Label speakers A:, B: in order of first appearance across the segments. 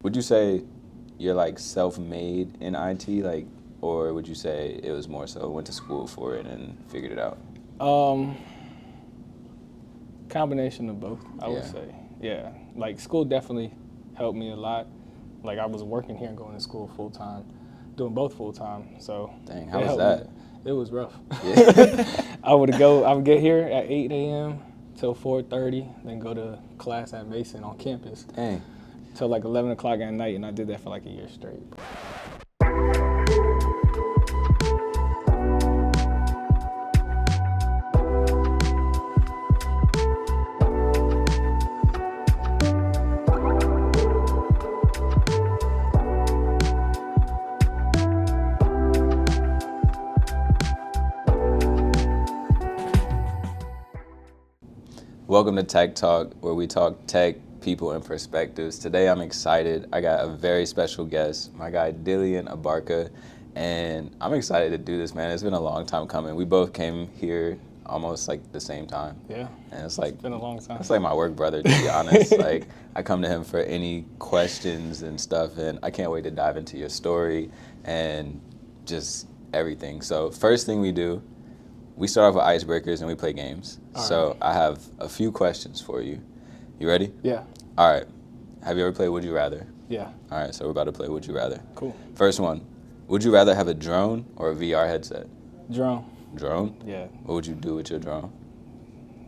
A: Would you say you're like self-made in IT, like, or would you say it was more so went to school for it and figured it out?
B: Combination of both, I would say. Yeah, like school definitely helped me a lot. Like I was working here and going to school full time, doing both full time. So
A: dang, how was that?
B: It was rough.
A: Yeah.
B: I would get here at 8 a.m. till 4:30, then go to class at Mason on campus.
A: Dang.
B: Till like 11 o'clock at night, and I did that for like a year straight.
A: Welcome to TekTalk, where we talk tech, people, and perspectives. Today I'm excited. I got a very special guest, my guy Dillyan Abarca, and I'm excited to do this, man. It's been a long time coming. We both came here almost like the same time.
B: Yeah.
A: And it's
B: been a long time.
A: It's like my work brother, to be honest. Like I come to him for any questions and stuff, and I can't wait to dive into your story and just everything. So first thing we do, we start off with icebreakers and we play games. So I have a few questions for you. You ready?
B: Yeah.
A: All right. Have you ever played Would You Rather?
B: Yeah.
A: All right, so we're about to play Would You Rather.
B: Cool.
A: First one, would you rather have a drone or a VR headset?
B: Drone.
A: Drone?
B: Yeah.
A: What would you do with your drone?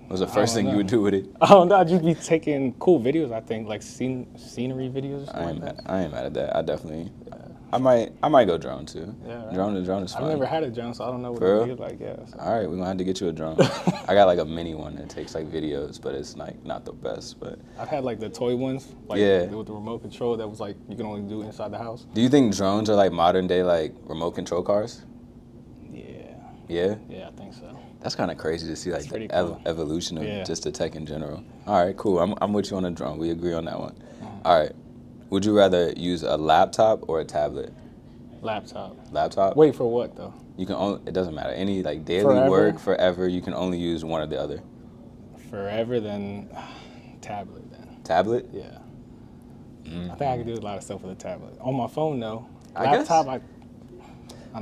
A: What was the first thing you would do with it?
B: I don't know. I'd just be taking cool videos, I think, like scenery videos or something like that.
A: I ain't mad at that. I definitely, I might go drone too.
B: Yeah, right.
A: Drone is fun.
B: I've never had a drone, so I don't know what
A: For
B: it
A: real?
B: feels like. Yeah. So.
A: All right, we're gonna have to get you a drone. I got like a mini one that takes like videos, but it's like not the best. But
B: I've had like the toy ones, like with the remote control that was like you can only do inside the house.
A: Do you think drones are like modern day like remote control cars?
B: Yeah.
A: Yeah?
B: Yeah, I think so.
A: That's kind of crazy to see like the
B: cool.
A: evolution of just the tech in general. All right, cool. I'm with you on the drone. We agree on that one. All right. Would you rather use a laptop or a tablet?
B: Laptop.
A: Laptop?
B: Wait, for what though?
A: You can only, it doesn't matter. Any like daily
B: Forever?
A: work, forever, you can only use one or the other.
B: Forever, then tablet then.
A: Tablet?
B: Yeah. I think I can do a lot of stuff with a tablet. On my phone though.
A: I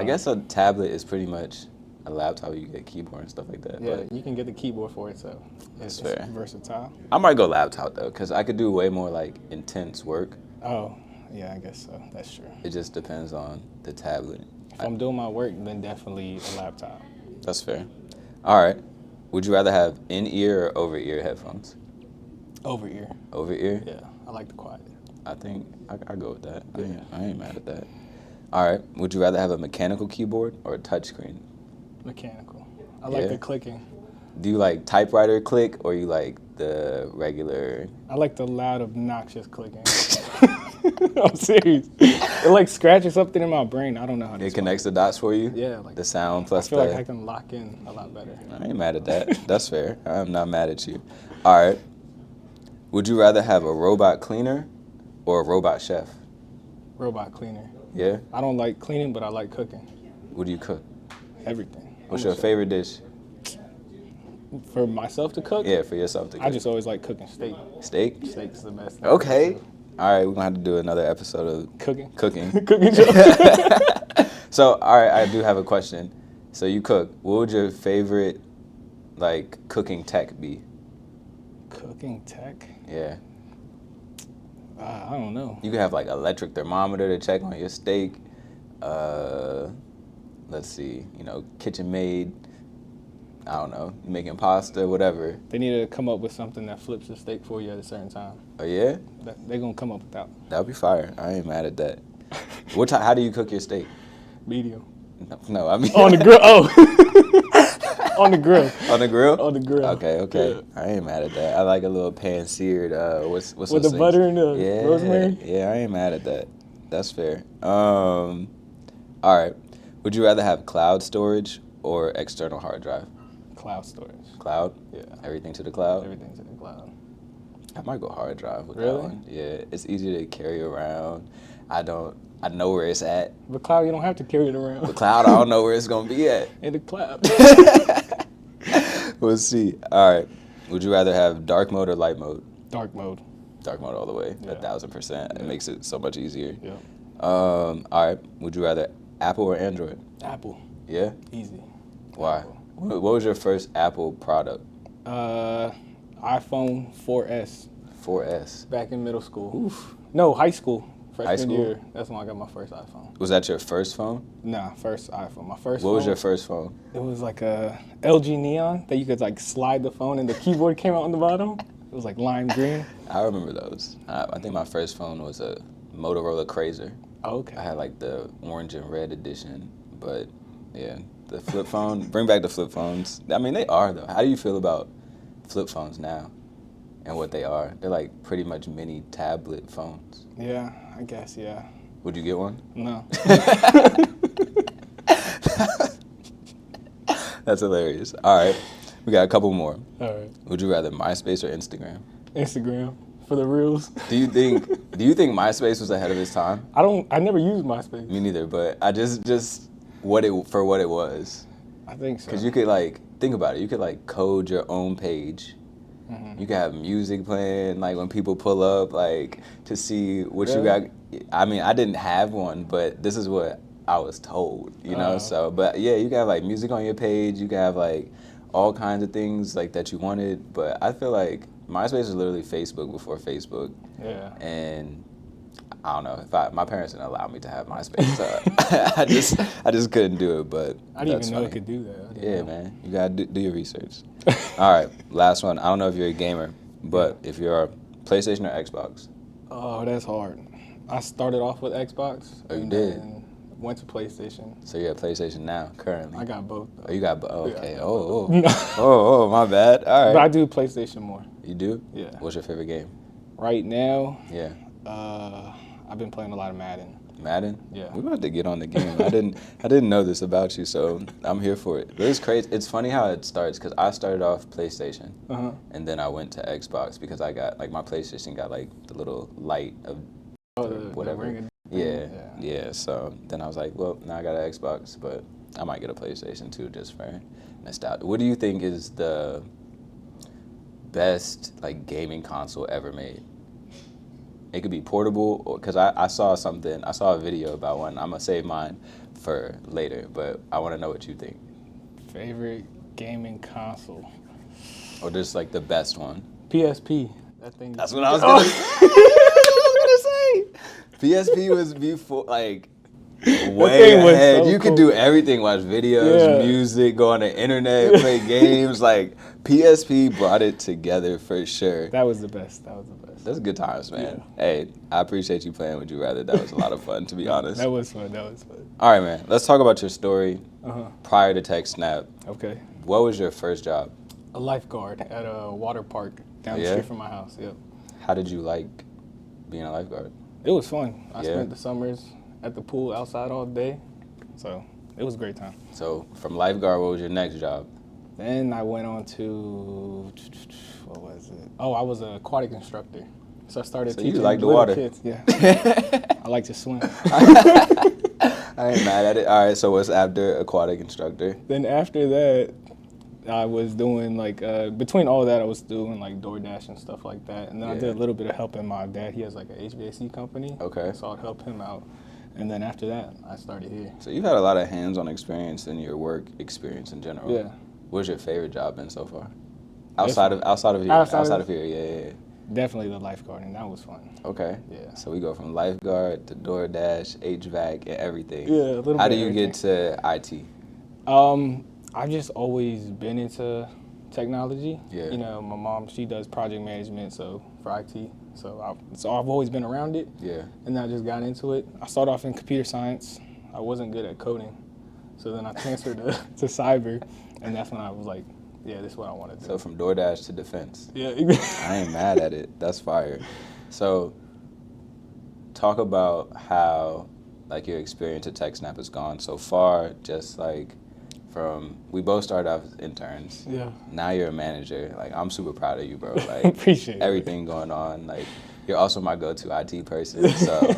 B: guess
A: a tablet is pretty much a laptop. You get a keyboard and stuff like that.
B: Yeah,
A: but
B: you can get the keyboard for it, so it's
A: fair.
B: Versatile.
A: I might go laptop though, because I could do way more like intense work.
B: Oh, yeah, I guess so. That's true.
A: It just depends on the tablet.
B: If I'm doing my work, then definitely a laptop.
A: That's fair. All right. Would you rather have in-ear or over-ear headphones?
B: Over ear.
A: Over-ear?
B: Yeah, I like the quiet.
A: I think I go with that.
B: Yeah.
A: I ain't mad at that. All right. Would you rather have a mechanical keyboard or a touchscreen?
B: Mechanical. I like the clicking.
A: Do you like typewriter click or you like the regular?
B: I like the loud, obnoxious clicking. I'm serious. It like scratches something in my brain. I don't know how to
A: It connects the dots for you?
B: Yeah. Like
A: the sound plus
B: I feel like I can lock in a lot better.
A: I ain't mad at that. That's fair. I'm not mad at you. All right. Would you rather have a robot cleaner or a robot chef?
B: Robot cleaner.
A: Yeah?
B: I don't like cleaning, but I like cooking.
A: What do you cook?
B: Everything.
A: What's your favorite dish?
B: For myself to cook?
A: Yeah, for yourself to cook.
B: I just always like cooking steak.
A: Steak?
B: Steak's the best.
A: Okay. All right, we're going to have to do another episode of
B: Cooking.
A: Cooking.
B: Cooking show.
A: So, all right, I do have a question. So you cook. What would your favorite, like, cooking tech be?
B: Cooking tech?
A: Yeah.
B: I don't know.
A: You can have, like, electric thermometer to check on your steak. Let's see, KitchenMaid. I don't know, making pasta, whatever.
B: They need to come up with something that flips the steak for you at a certain time.
A: Oh, yeah?
B: They're going to come up with that.
A: That would be fire. I ain't mad at that. How do you cook your steak?
B: Medium.
A: No, I mean...
B: On the grill. Oh. On the grill.
A: On the grill?
B: On the grill.
A: Okay.
B: Yeah.
A: I ain't mad at that. I like a little pan-seared, what's
B: with the
A: things?
B: butter and the rosemary?
A: Yeah, I ain't mad at that. That's fair. All right. Would you rather have cloud storage or external hard drive?
B: Cloud storage.
A: Cloud?
B: Yeah.
A: Everything to the cloud?
B: Everything to the cloud.
A: I might go hard drive with that
B: Really?
A: one. Yeah, it's easy to carry around. I know where it's at.
B: The cloud, you don't have to carry it around.
A: The cloud, I don't know where it's going to be at.
B: In the cloud.
A: We'll see. All right. Would you rather have dark mode or light mode?
B: Dark mode.
A: dark mode all the way,
B: Yeah.
A: 1,000%. It makes it so much easier.
B: Yeah.
A: All right, would you rather Apple or Android?
B: Apple.
A: Yeah?
B: Easy.
A: Why?
B: Apple.
A: What was your first Apple product?
B: iPhone 4S.
A: 4S.
B: Back in middle school.
A: Oof.
B: No, high school. Freshman
A: High school?
B: year. That's when I got my first iPhone.
A: Was that your first phone?
B: Nah, first iPhone. My first
A: What
B: phone.
A: was your first phone?
B: It was like a LG Neon that you could like slide the phone and the keyboard came out on the bottom. It was like lime green.
A: I remember those. I think my first phone was a Motorola Crazer.
B: Oh, okay.
A: I had like the orange and red edition, but yeah, the flip phone, bring back the flip phones. I mean, they are though. How do you feel about flip phones now and what they are? They're like pretty much mini tablet phones.
B: Yeah, I guess, yeah.
A: Would you get one?
B: No.
A: That's hilarious. All right, we got a couple more.
B: All right.
A: Would you rather MySpace or Instagram?
B: Instagram for the reels.
A: Do you think MySpace was ahead of its time?
B: I never used MySpace.
A: Me neither, but I just what it was.
B: I think so.
A: Because you could like think about it. You could like code your own page.
B: Mm-hmm.
A: You could have music playing like when people pull up like to see what you
B: Really?
A: got. I mean, I didn't have one, but this is what I was told. You know, so but yeah, you can have like music on your page. You can have like all kinds of things like that you wanted. But I feel like MySpace was literally Facebook before Facebook.
B: Yeah.
A: And I don't know if my parents didn't allow me to have MySpace, so I just couldn't do it. But
B: I didn't
A: that's
B: even know
A: funny.
B: it could do that.
A: Yeah, man, you gotta do your research. All right, last one. I don't know if you're a gamer, but if you're a PlayStation or Xbox.
B: Oh, that's hard. I started off with Xbox.
A: Oh, you
B: and
A: did?
B: then went to PlayStation.
A: So you're at PlayStation now, currently.
B: I got both.
A: Oh, you got. Oh,
B: Yeah, I
A: okay.
B: got
A: Oh, my bad. All
B: But I
A: right.
B: do PlayStation more.
A: You do?
B: Yeah.
A: What's your favorite game?
B: Right now,
A: Yeah.
B: I've been playing a lot of Madden.
A: Madden?
B: Yeah.
A: We're about to get on the game. I didn't know this about you, so I'm here for it. But it's crazy. It's funny how it starts because I started off PlayStation,
B: Uh-huh.
A: and then I went to Xbox because I got like my PlayStation got like the little light of
B: Oh,
A: whatever.
B: ring.
A: Yeah. So then I was like, well, now I got an Xbox, but I might get a PlayStation too just for nostalgia. What do you think is the best like gaming console ever made? It could be portable, or because I saw a video about one. I'm gonna save mine for later, but I want to know what you think,
B: Favorite gaming console?
A: or just like the best one.
B: PSP. That thing.
A: That's what I was gonna. I was gonna say. PSP was before like way
B: thing was
A: ahead.
B: so
A: You could do everything: watch videos,
B: Yeah.
A: music, go on the internet, play games. Like PSP brought it together for sure.
B: That was the best.
A: That's good times, man. Hey, I appreciate you playing Would You Rather. That was a lot of fun, to be honest.
B: That was fun.
A: All right, man. Let's talk about your story
B: Uh-huh.
A: prior to TekSynap.
B: Okay.
A: What was your first job?
B: A lifeguard at a water park down the
A: Yeah?
B: street from my house. Yep.
A: How did you like being a lifeguard?
B: It was fun. I
A: Yeah?
B: spent the summers at the pool outside all day. So it was a great time.
A: So from lifeguard, what was your next job?
B: Then I went on to, what was it? Oh, I was an aquatic instructor. So I started
A: So you
B: teaching
A: like the
B: little
A: water.
B: kids. Yeah. I like to swim.
A: I ain't mad at it. All right, so what's after aquatic instructor?
B: Then after that, I was doing like, between all that, I was doing like DoorDash and stuff like that. And then I
A: Yeah.
B: did a little bit of helping my dad. He has like an HVAC company.
A: Okay.
B: So I'd help him out. And then after that, I started here.
A: So you've had a lot of hands-on experience in your work experience in general.
B: Yeah.
A: What's your favorite job been so far? Outside of here.
B: Outside of-
A: here, yeah.
B: Definitely the lifeguarding. That was fun.
A: Okay.
B: Yeah.
A: So we go from lifeguard to DoorDash, HVAC, and everything.
B: Yeah, a little
A: How
B: bit
A: do
B: of
A: you get to IT?
B: I've just always been into technology.
A: Yeah.
B: You know, my mom, she does project management, so for IT. So I've always been around it,
A: Yeah.
B: and then I just got into it. I started off in computer science. I wasn't good at coding, so then I transferred to cyber, and that's when I was like, yeah, this is what I want to do.
A: So from DoorDash to defense.
B: Yeah.
A: I ain't mad at it. That's fire. So talk about how like your experience at TekSynap has gone so far, just like from, we both started off as interns.
B: Yeah.
A: Now you're a manager. Like, I'm super proud of you, bro. Like,
B: Appreciate it.
A: everything going on. Like, you're also my go-to IT person. So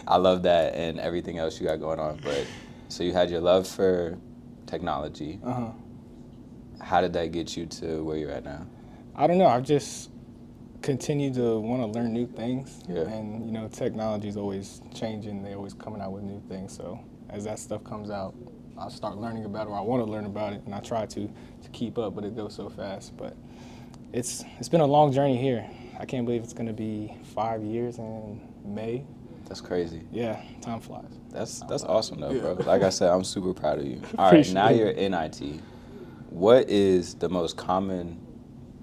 A: I love that and everything else you got going on. But so you had your love for technology.
B: Uh-huh.
A: How did that get you to where you're at now?
B: I don't know. I've just continue to want to learn new things.
A: Yeah.
B: And, you know, technology is always changing. They're always coming out with new things. So as that stuff comes out, I start learning about it, or I want to learn about it, and I try to keep up, but it goes so fast. But it's been a long journey here. I can't believe it's going to be 5 years in May.
A: That's crazy.
B: Yeah, time flies.
A: That's awesome though, bro. Like I said, I'm super proud of you. All right,
B: Appreciate
A: now
B: it.
A: you're in IT. What is the most common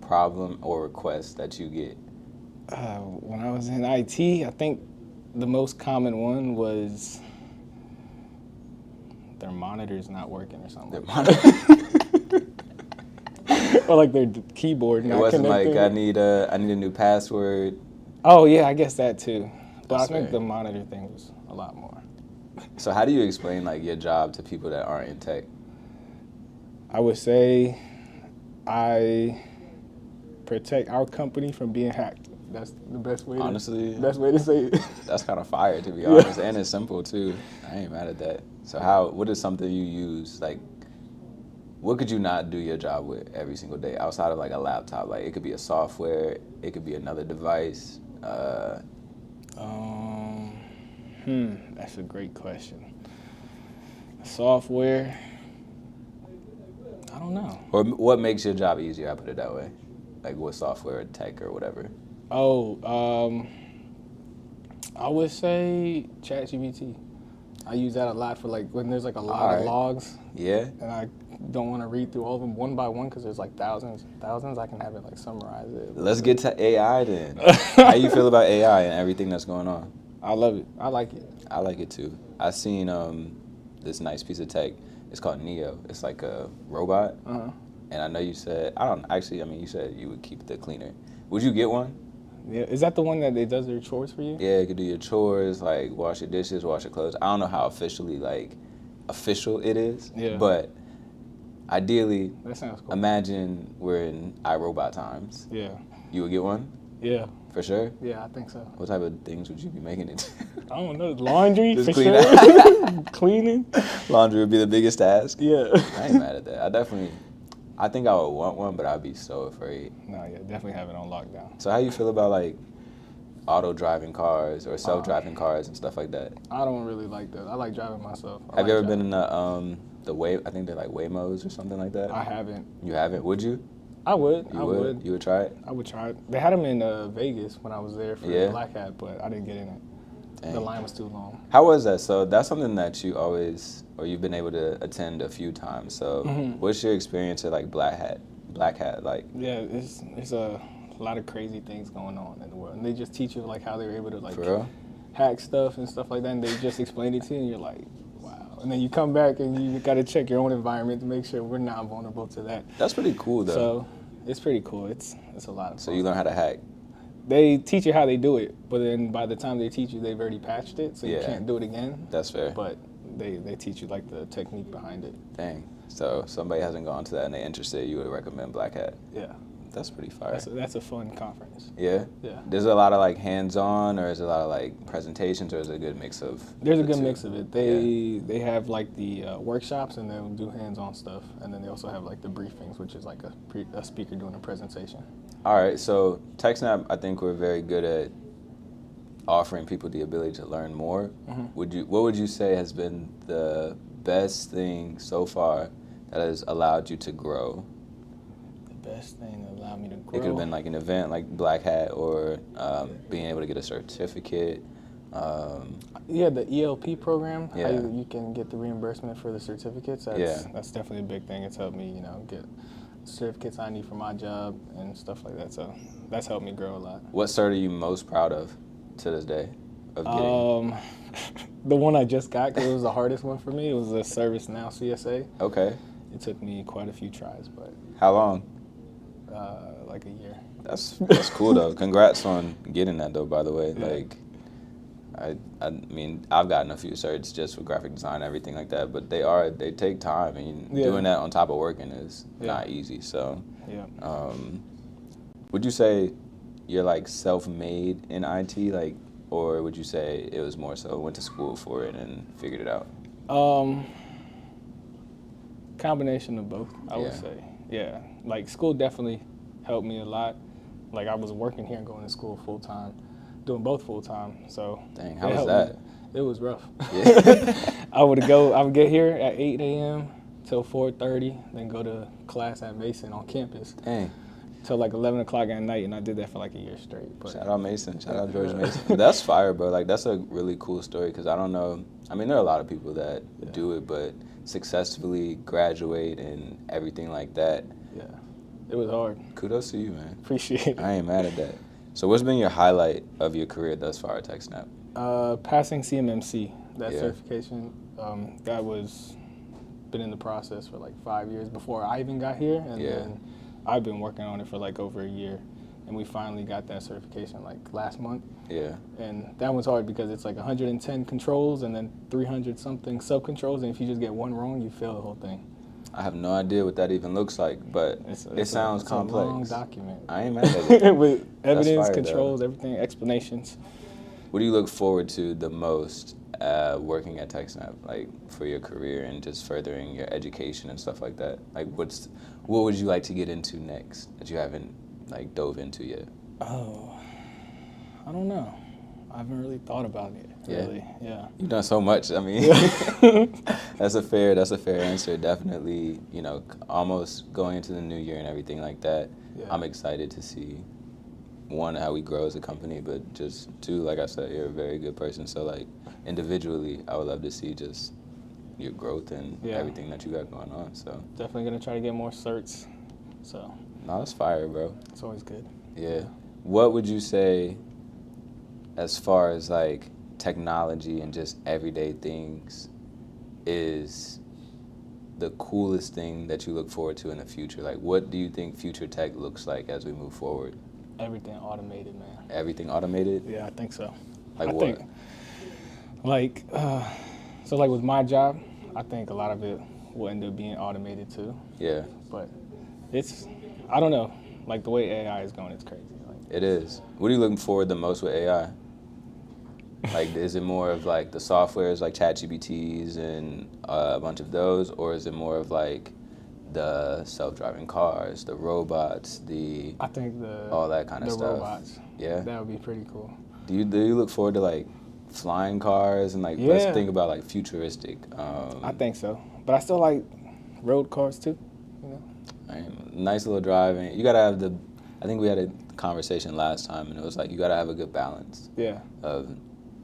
A: problem or request that you get?
B: When I was in IT, I think the most common one was their monitor's not working or something. Or like their keyboard not
A: It wasn't
B: connected.
A: like I need a new password.
B: Oh yeah, I guess that too. But
A: That's
B: I think
A: fair.
B: the monitor thing was a lot more.
A: So how do you explain like your job to people that aren't in tech?
B: I would say I protect our company from being hacked. That's the best way.
A: Honestly,
B: Best way to say it.
A: that's kind of fire to be honest, and it's simple too. I ain't mad at that. So what is something you use, like, what could you not do your job with every single day outside of like a laptop? Like it could be a software, it could be another device.
B: That's a great question. Software. I don't know.
A: Or what makes your job easier? I put it that way. Like what software, or tech, or whatever.
B: I would say ChatGPT. I use that a lot for like when there's like a lot
A: Alright.
B: of logs
A: Yeah.
B: and I don't want to read through all of them one by one because there's like thousands. I can have it like summarize it.
A: Let's get to AI then. How you feel about AI and everything that's going on?
B: I love it. I like it.
A: I like it too. I seen this nice piece of tech. It's called Neo. It's like a robot. And I know you said you said you would keep the cleaner. Would you get one?
B: Yeah. Is that the one that it does your chores for you?
A: Yeah, it could do your chores, like wash your dishes, wash your clothes. I don't know how official it is.
B: Yeah.
A: But ideally,
B: That sounds cool.
A: imagine we're in iRobot times.
B: Yeah.
A: You would get one?
B: Yeah.
A: For sure?
B: Yeah, I think so.
A: What type of things would you be making it?
B: I don't know. Laundry
A: Just
B: for
A: clean
B: sure. Cleaning.
A: Laundry would be the biggest task.
B: Yeah.
A: I ain't mad at that. I think I would want one, but I'd be so afraid.
B: No, yeah, definitely have it on lockdown.
A: So how you feel about like auto-driving cars or self-driving cars and stuff like that?
B: I don't really like that. I like driving myself.
A: Have you ever been in the Way? I think they're like Waymos or something like that.
B: I haven't.
A: You haven't? Would you?
B: I would.
A: You would? You would try it?
B: I would try it. They had them in Vegas when I was there for
A: Yeah.
B: Black Hat, but I didn't get in it.
A: Dang.
B: The line was too long.
A: How was that? So that's something that you've been able to attend a few times. So what's your experience at like Black Hat like?
B: Yeah, it's a lot of crazy things going on in the world, and they just teach you like how they were able to like
A: For real?
B: hack stuff and stuff like that, and they just explain it to you, and you're like, wow. And then you come back and you got to check your own environment to make sure we're not vulnerable to that.
A: That's pretty cool though.
B: So it's pretty cool. It's a lot of fun.
A: So you learn how to hack.
B: They teach you how they do it, but then by the time they teach you, they've already patched it, so you
A: Yeah.
B: can't do it again.
A: That's fair.
B: But they teach you like the technique behind it.
A: Dang. So if somebody hasn't gone to that and they're interested, you would recommend Black Hat.
B: Yeah,
A: That's pretty fire.
B: that's a fun conference.
A: Yeah?
B: Yeah.
A: There's a lot of like hands-on, or is it a lot of like presentations, or is it a good mix of
B: There's a
A: the
B: good
A: two?
B: mix of it. They have like the workshops, and they'll do hands-on stuff, and then they also have like the briefings, which is like a speaker doing a presentation.
A: All right, so TekSynap, I think we're very good at offering people the ability to learn more. What would you say has been the best thing so far that has allowed you to grow?
B: The best thing that allowed me to grow.
A: It could have been like an event like Black Hat, or being able to get a certificate.
B: Yeah, the ELP program.
A: Yeah.
B: How you can get the reimbursement for the certificates. That's definitely a big thing. It's helped me, get certificates I need for my job and stuff like that. So that's helped me grow a lot.
A: What cert are you most proud of to this day of getting?
B: The one I just got, because it was the hardest one for me, it was a ServiceNow CSA.
A: Okay.
B: It took me quite a few tries, but
A: How long?
B: like a year.
A: That's cool though. Congrats on getting that though, by the way.
B: Yeah.
A: Like I mean, I've gotten a few certs just for graphic design and everything like that, but they take time, and
B: Yeah.
A: doing that on top of working is
B: Yeah.
A: not easy. So
B: Yeah.
A: would you say you're like self-made in IT, like, or would you say it was more so went to school for it and figured it out?
B: Combination of both, I would
A: Yeah.
B: say. Yeah, like school definitely helped me a lot. like I was working here and going to school full time, doing both full time. So
A: Dang, how was that?
B: It was rough.
A: Yeah.
B: I would get here at 8 a.m. till 4:30, then go to class at Mason on campus.
A: Dang.
B: Till like 11 o'clock at night, and I did that for like a year straight. But
A: Shout out Mason. Shout out George Mason. That's fire, bro. Like, that's a really cool story because I don't know. I mean, there are a lot of people that do it, but successfully graduate and everything like that.
B: Yeah, it was hard.
A: Kudos to you, man.
B: Appreciate it.
A: I ain't mad at that. So what's been your highlight of your career thus far at TekSynap?
B: Passing CMMC, that
A: Yeah.
B: certification, that was been in the process for like 5 years before I even got here, and then I've been working on it for like over a year, and we finally got that certification like last month.
A: Yeah.
B: And that one's hard because it's like 110 controls and then 300 something sub controls, and if you just get one wrong, you fail the whole thing.
A: I have no idea what that even looks like, but it sounds complex.
B: It's a long document.
A: I ain't mad at it.
B: With evidence,
A: fire,
B: controls, everything, explanations.
A: What do you look forward to the most working at TekSynap, like for your career and just furthering your education and stuff like that? Like, what would you like to get into next that you haven't like dove into yet?
B: Oh, I don't know. I haven't really thought about it. Really, yeah.
A: You've done so much. I mean, that's a fair answer. Definitely, you know, almost going into the new year and everything like that. Yeah. I'm excited to see, one, how we grow as a company, but just two, like I said, you're a very good person. So like individually, I would love to see just your growth and everything that you got going on. So
B: definitely gonna try to get more certs. So
A: no, that's fire, bro.
B: It's always good.
A: Yeah. What would you say, as far as like technology and just everyday things, is the coolest thing that you look forward to in the future? Like, what do you think future tech looks like as we move forward?
B: Everything automated, man.
A: Everything automated?
B: Yeah, I think so.
A: Like what?
B: So like with my job, I think a lot of it will end up being automated too.
A: Yeah.
B: But I don't know, like the way AI is going, it's crazy.
A: It is. What are you looking forward the most with AI? Like, is it more of like the softwares like ChatGPTs and a bunch of those, or is it more of like the self-driving cars, the robots,
B: I think
A: all that kind of stuff?
B: The robots.
A: Yeah.
B: That would be pretty cool.
A: Do you look forward to like flying cars and like let's think about like futuristic?
B: I think so, but I still like road cars too. You know.
A: Nice little driving. You gotta have I think we had a conversation last time, and it was like you gotta have a good balance.
B: Yeah.
A: Of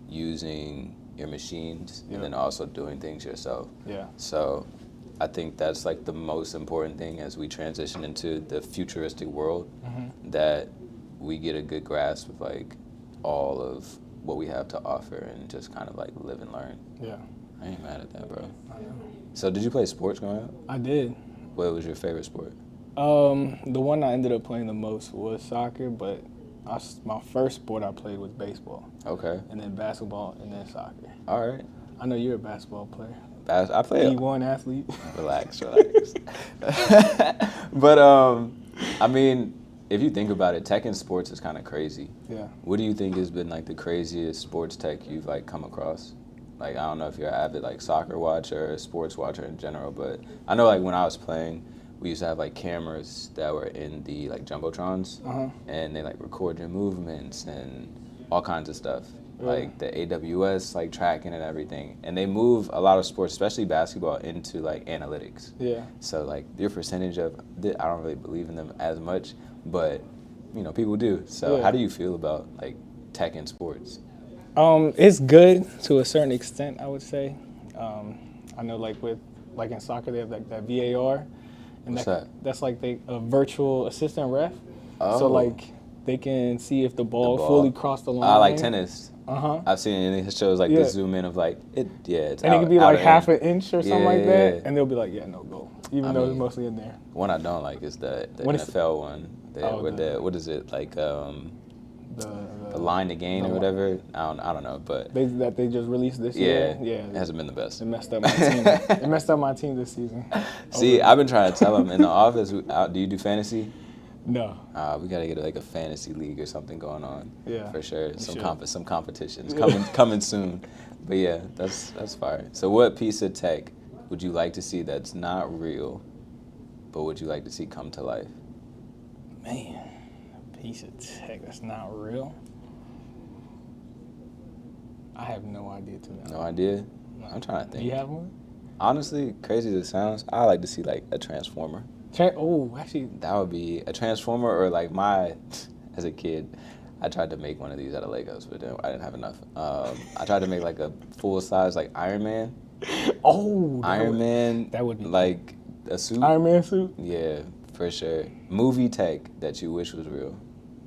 A: using your machines and then also doing things yourself.
B: Yeah.
A: So I think that's like the most important thing as we transition into the futuristic world, that we get a good grasp of like all of what we have to offer and just kind of like live and learn.
B: Yeah.
A: I ain't mad at that, bro.
B: I know.
A: So did you play sports growing up?
B: I did.
A: What was your favorite sport?
B: The one I ended up playing the most was soccer, but my first sport I played was baseball.
A: Okay.
B: And then basketball, and then soccer.
A: All right.
B: I know you're a basketball player.
A: I play
B: D1 athlete.
A: Relax. But I mean, if you think about it, tech in sports is kind of crazy.
B: Yeah.
A: What do you think has been like the craziest sports tech you've like come across? Like, I don't know if you're an avid like soccer watcher or sports watcher in general, but I know like when I was playing, we used to have like cameras that were in the like jumbotrons, and they like record your movements and all kinds of stuff. Like the AWS like tracking and everything, and they move a lot of sports, especially basketball, into like analytics.
B: Yeah.
A: So like your percentage of, I don't really believe in them as much, but you know people do. So how do you feel about like tech in sports?
B: It's good to a certain extent, I would say. I know like in soccer they have like that VAR. And
A: What's that?
B: That's like a virtual assistant ref.
A: Oh.
B: So like they can see if the ball fully crossed the line.
A: I like tennis.
B: I've
A: seen it in his shows like the zoom in of like it's
B: and
A: out,
B: it could be like half an inch or something like that,
A: yeah.
B: and they'll be like, no goal, even though it's mostly in there.
A: One I don't like is the NFL one. What is it like? The line to gain or whatever. I don't know, but
B: they just released this year. Yeah,
A: it hasn't been the best.
B: It messed up my team. It messed up my team this season.
A: See, I've been trying to tell them in the office. Do you do fantasy?
B: No.
A: We gotta get like a fantasy league or something going on.
B: Yeah,
A: for sure. Some competitions coming soon. But yeah, that's fire. So what piece of tech would you like to see that's not real, but would you like to see come to life?
B: Man, Piece of tech that's not real. I have no idea to that.
A: No idea? I'm trying to
B: Do
A: think.
B: you have one?
A: Honestly, crazy as it sounds, I like to see like a transformer.
B: Actually,
A: That would be a transformer, or like as a kid, I tried to make one of these out of Legos, but then I didn't have enough. I tried to make like a full size like Iron Man. Iron Man.
B: That would be
A: like a suit.
B: Iron Man suit.
A: Yeah, for sure. Movie tech that you wish was real.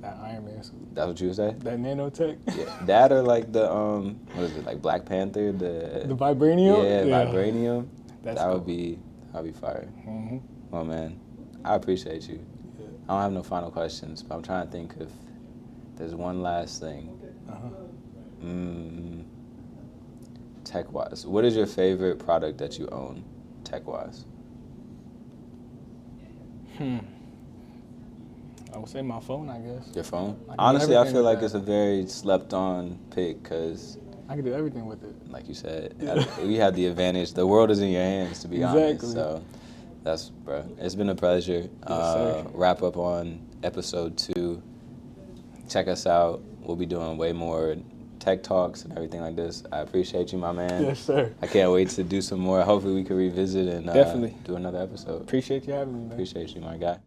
B: That Iron Man suit.
A: That's what you would say?
B: That nanotech.
A: Yeah. That or like the what is it, like Black Panther?
B: The vibranium.
A: Yeah, vibranium.
B: That's
A: that
B: cool.
A: would be fire.
B: Mm-hmm.
A: Well, man, I appreciate you.
B: Yeah.
A: I don't have no final questions, but I'm trying to think if there's one last thing. Tech-wise, what is your favorite product that you own, tech-wise?
B: I would say my phone, I guess.
A: Your phone?
B: I do
A: Honestly, I
B: everything
A: feel
B: with
A: like
B: that.
A: it's a very slept-on pick because,
B: I can do everything with it.
A: like you said,
B: Yeah.
A: we have the advantage. The world is in your hands, to be honest.
B: Exactly.
A: So, bro. It's been a pleasure.
B: Yes, sir.
A: Wrap up on episode 2. Check us out. We'll be doing way more tech talks and everything like this. I appreciate you, my man.
B: Yes, sir.
A: I can't wait to do some more. Hopefully, we can revisit and
B: Definitely
A: do another episode.
B: Appreciate you having me, man.
A: Appreciate you, my guy.